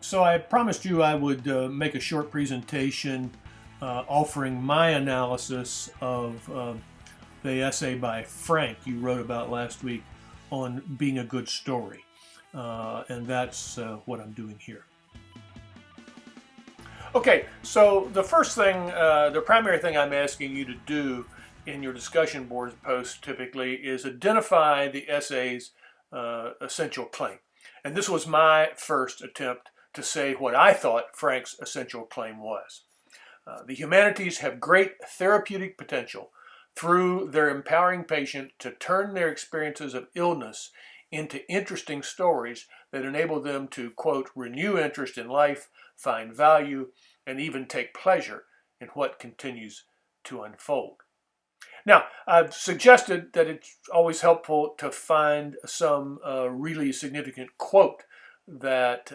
So I promised you I would make a short presentation offering my analysis of the essay by Frank you wrote about last week on being a good story. And that's what I'm doing here. Okay, so the first thing, the primary thing I'm asking you to do in your discussion board post typically is identify the essay's essential claim. And this was my first attempt to say what I thought Frank's essential claim was. The humanities have great therapeutic potential through their empowering patient to turn their experiences of illness into interesting stories that enable them to, quote, renew interest in life, find value, and even take pleasure in what continues to unfold. Now, I've suggested that it's always helpful to find some really significant quote that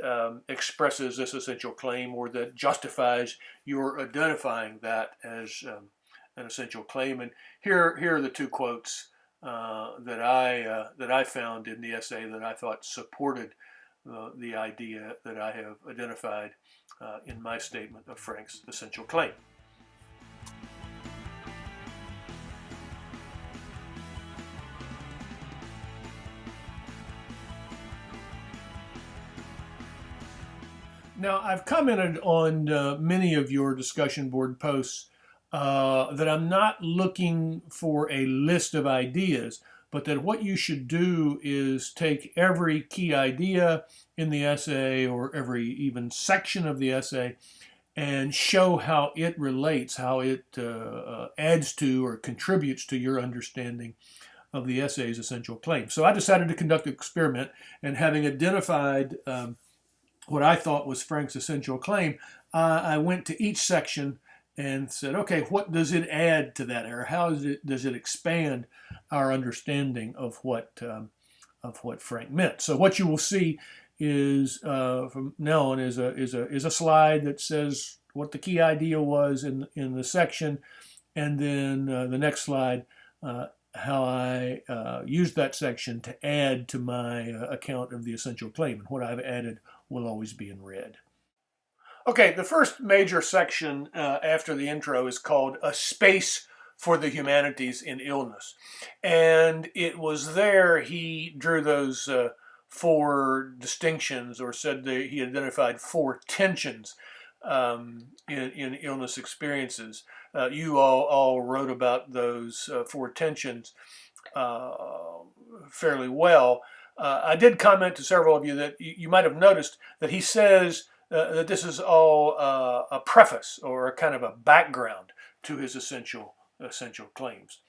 expresses this essential claim or that justifies your identifying that as an essential claim. And here are the two quotes that I found in the essay that I thought supported the idea that I have identified in my statement of Frank's essential claim. Now, I've commented on many of your discussion board posts that I'm not looking for a list of ideas, but that what you should do is take every key idea in the essay or every even section of the essay and show how it relates, how it adds to or contributes to your understanding of the essay's essential claim. So I decided to conduct an experiment, and having identified what I thought was Frank's essential claim, I went to each section and said, okay, what does it add to that, or how does it expand our understanding of what Frank meant? So what you will see is from now on is a slide that says what the key idea was in the section, and then the next slide how I used that section to add to my account of the essential claim, and what I've added will always be in red. Okay, the first major section after the intro is called A Space for the Humanities in Illness. And it was there he drew those four distinctions, or said that he identified four tensions in illness experiences. You all wrote about those four tensions fairly well. I did comment to several of you that you might have noticed that he says that this is all a preface or a kind of a background to his essential claims.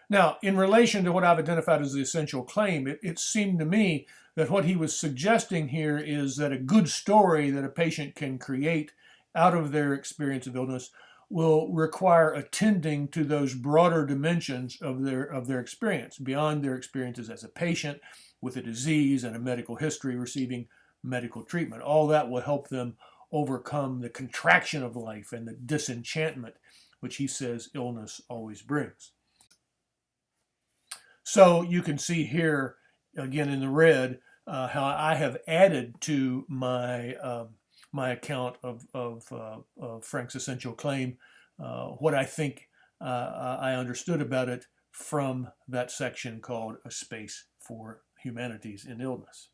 Now, in relation to what I've identified as the essential claim, it seemed to me that what he was suggesting here is that a good story that a patient can create out of their experience of illness will require attending to those broader dimensions of their experience, beyond their experiences as a patient with a disease and a medical history receiving medical treatment. All that will help them overcome the contraction of life and the disenchantment which he says illness always brings. So you can see here, again in the red, how I have added to my my account of Frank's essential claim what I think I understood about it from that section called A Space for Humanities in Illness.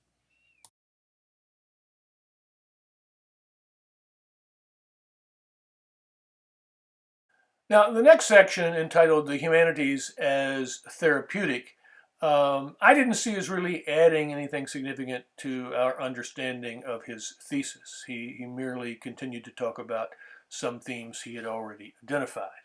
Now, the next section, entitled The Humanities as Therapeutic, I didn't see as really adding anything significant to our understanding of his thesis. He merely continued to talk about some themes he had already identified.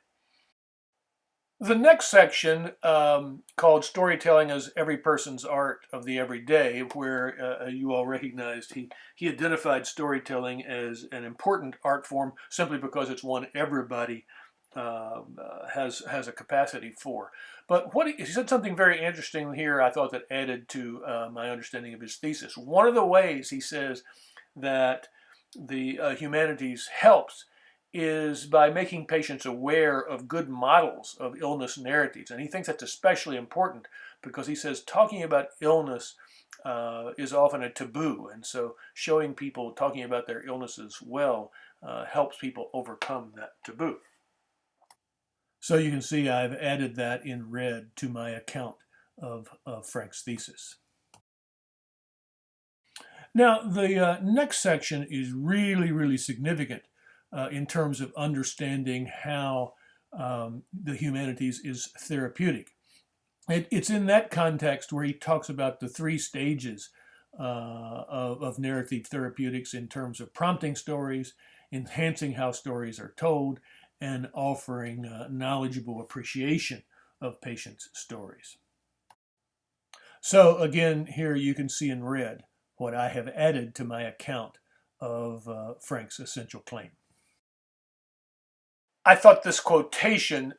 The next section, called Storytelling as Every Person's Art of the Everyday, where you all recognized he identified storytelling as an important art form simply because it's one everybody has a capacity for. But he said something very interesting here, I thought, that added to my understanding of his thesis. One of the ways he says that the humanities helps is by making patients aware of good models of illness narratives. And he thinks that's especially important because he says talking about illness is often a taboo, and so showing people talking about their illnesses well helps people overcome that taboo. So you can see I've added that in red to my account of Frank's thesis. Now, the next section is really significant in terms of understanding how the humanities is therapeutic. It's in that context where he talks about the three stages of narrative therapeutics in terms of prompting stories, enhancing how stories are told, and offering knowledgeable appreciation of patients' stories. So again, here you can see in red what I have added to my account of Frank's essential claim. I thought this quotation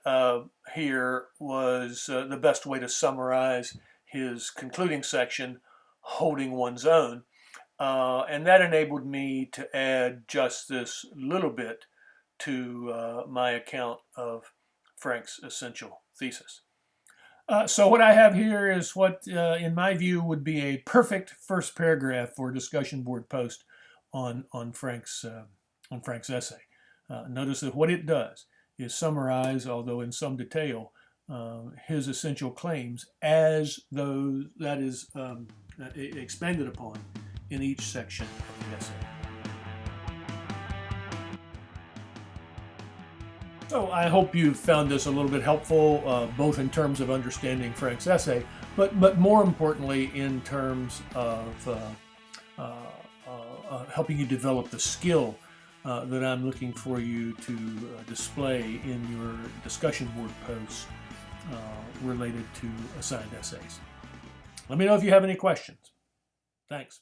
here was the best way to summarize his concluding section, holding one's own. And that enabled me to add just this little bit to my account of Frank's essential thesis. So what I have here is what, in my view, would be a perfect first paragraph for a discussion board post on Frank's essay. Notice that what it does is summarize, although in some detail, his essential claims as those that is expanded upon in each section of the essay. So I hope you found this a little bit helpful, both in terms of understanding Frank's essay, but more importantly in terms of helping you develop the skill that I'm looking for you to display in your discussion board posts related to assigned essays. Let me know if you have any questions. Thanks.